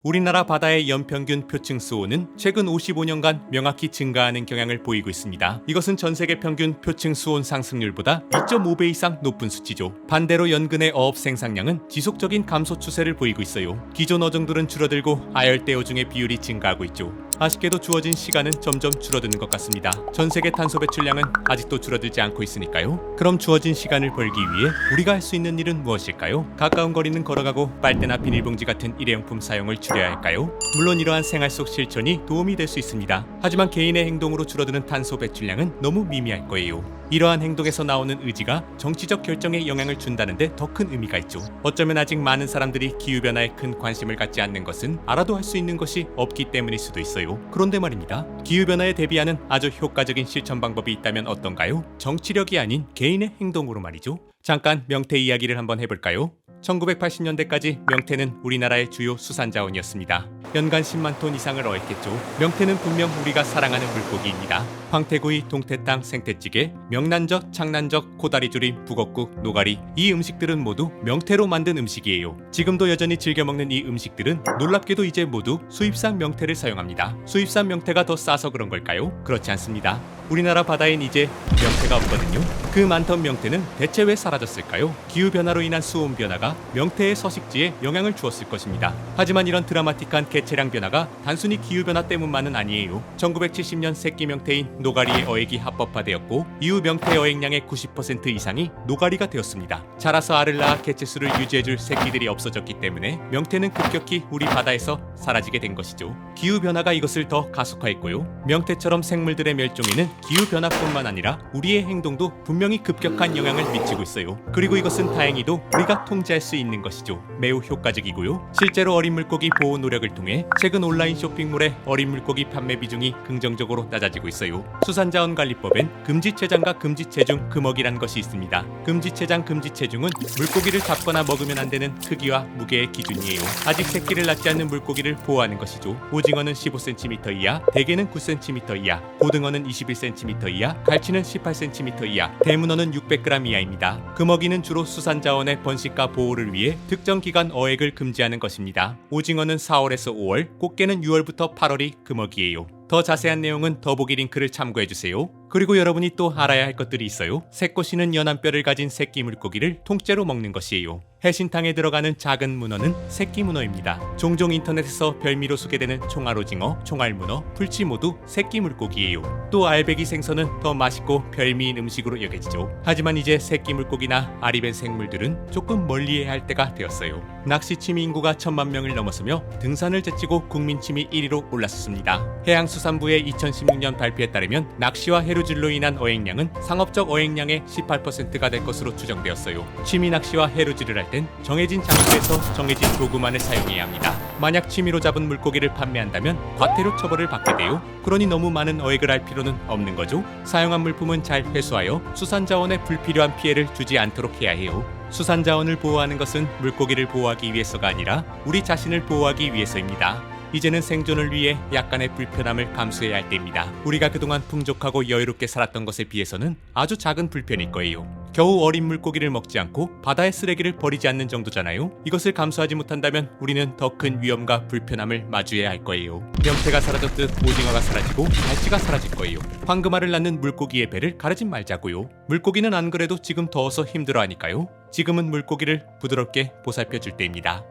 우리나라 바다의 연평균 표층 수온은 최근 55년간 명확히 증가하는 경향을 보이고 있습니다. 이것은 전 세계 평균 표층 수온 상승률보다 2.5배 이상 높은 수치죠. 반대로 연근의 어업 생산량은 지속적인 감소 추세를 보이고 있어요. 기존 어종들은 줄어들고 아열대 어종의 비율이 증가하고 있죠. 아쉽게도 주어진 시간은 점점 줄어드는 것 같습니다. 전 세계 탄소 배출량은 아직도 줄어들지 않고 있으니까요. 그럼 주어진 시간을 벌기 위해 우리가 할 수 있는 일은 무엇일까요? 가까운 거리는 걸어가고 빨대나 비닐봉지 같은 일회용품 사용을 줄여야 할까요? 물론 이러한 생활 속 실천이 도움이 될 수 있습니다. 하지만 개인의 행동으로 줄어드는 탄소 배출량은 너무 미미할 거예요. 이러한 행동에서 나오는 의지가 정치적 결정에 영향을 준다는데 더 큰 의미가 있죠. 어쩌면 아직 많은 사람들이 기후변화에 큰 관심을 갖지 않는 것은 알아도 할 수 있는 것이 없기 때문일 수도 있어요. 그런데 말입니다. 기후변화에 대비하는 아주 효과적인 실천 방법이 있다면 어떤가요? 정치력이 아닌 개인의 행동으로 말이죠. 잠깐 명태 이야기를 한번 해볼까요? 1980년대까지 명태는 우리나라의 주요 수산자원이었습니다. 연간 10만 톤 이상을 어획했죠. 명태는 분명 우리가 사랑하는 물고기입니다. 황태구이, 동태탕, 생태찌개, 명란젓, 창란젓, 코다리조림, 북엇국, 노가리 이 음식들은 모두 명태로 만든 음식이에요. 지금도 여전히 즐겨 먹는 이 음식들은 놀랍게도 이제 모두 수입산 명태를 사용합니다. 수입산 명태가 더 싸서 그런 걸까요? 그렇지 않습니다. 우리나라 바다엔 이제 명태가 없거든요. 그 많던 명태는 대체 왜 사라졌을까요? 기후변화로 인한 수온 변화가 명태의 서식지에 영향을 주었을 것입니다. 하지만 이런 드라마틱한 개체량 변화가 단순히 기후변화 때문만은 아니에요. 1970년 새끼 명태인 노가리의 어획이 합법화되었고 이후 명태 어획량의 90% 이상이 노가리가 되었습니다. 자라서 알을 낳아 개체수를 유지해줄 새끼들이 없어졌기 때문에 명태는 급격히 우리 바다에서 사라지게 된 것이죠. 기후변화가 이것을 더 가속화했고요. 명태처럼 생물들의 멸종에는 기후변화뿐만 아니라 우리의 행동도 분명히 급격한 영향을 미치고 있어요. 그리고 이것은 다행히도 우리가 통제할 수 있는 것이죠. 매우 효과적이고요. 실제로 어린 물고기 보호 노력을 통해 최근 온라인 쇼핑몰의 어린 물고기 판매 비중이 긍정적으로 낮아지고 있어요. 수산자원관리법엔 금지체장과 금지체중, 금어기란 것이 있습니다. 금지체장, 금지체중은 물고기를 잡거나 먹으면 안 되는 크기와 무게의 기준이에요. 아직 새끼를 낳지 않는 물고기를 보호하는 것이죠. 오징어는 15cm 이하, 대게는 9cm 이하, 고등어는 21cm 이하, 갈치는 18cm 이하, 대문어는 600g 이하입니다. 금어기는 주로 수산자원의 번식과 보호를 위해 특정 기간 어획을 금지하는 것입니다. 오징어는 4월에서 5월, 꽃게는 6월부터 8월이 금어기예요. 더 자세한 내용은 더보기 링크를 참고해주세요. 그리고 여러분이 또 알아야 할 것들이 있어요. 새꼬시는 연한 뼈를 가진 새끼 물고기를 통째로 먹는 것이에요. 해신탕에 들어가는 작은 문어는 새끼 문어입니다. 종종 인터넷에서 별미로 소개되는 총알오징어, 총알문어, 풀치 모두 새끼 물고기예요. 또 알배기 생선은 더 맛있고 별미인 음식으로 여겨지죠. 하지만 이제 새끼 물고기나 알이 된 생물들은 조금 멀리해야 할 때가 되었어요. 낚시 취미 인구가 1000만 명을 넘어서며 등산을 제치고 국민 취미 1위로 올랐습니다. 해양수산부의 2016년 발표에 따르면 낚시와 해루질로 인한 어획량은 상업적 어획량의 18%가 될 것으로 추정되었어요. 취미 낚시와 해루질을 할 땐 정해진 장소에서 정해진 도구만을 사용해야 합니다. 만약 취미로 잡은 물고기를 판매한다면 과태료 처벌을 받게 돼요. 그러니 너무 많은 어획을 할 필요는 없는 거죠. 사용한 물품은 잘 회수하여 수산자원에 불필요한 피해를 주지 않도록 해야 해요. 수산자원을 보호하는 것은 물고기를 보호하기 위해서가 아니라 우리 자신을 보호하기 위해서입니다. 이제는 생존을 위해 약간의 불편함을 감수해야 할 때입니다. 우리가 그동안 풍족하고 여유롭게 살았던 것에 비해서는 아주 작은 불편일 거예요. 겨우 어린 물고기를 먹지 않고 바다의 쓰레기를 버리지 않는 정도잖아요. 이것을 감수하지 못한다면 우리는 더 큰 위험과 불편함을 마주해야 할 거예요. 명태가 사라졌듯 오징어가 사라지고 갈치가 사라질 거예요. 황금알을 낳는 물고기의 배를 가르지 말자고요. 물고기는 안 그래도 지금 더워서 힘들어하니까요. 지금은 물고기를 부드럽게 보살펴줄 때입니다.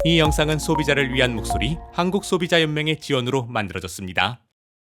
이 영상은 소비자를 위한 목소리 한국소비자연맹의 지원으로 만들어졌습니다.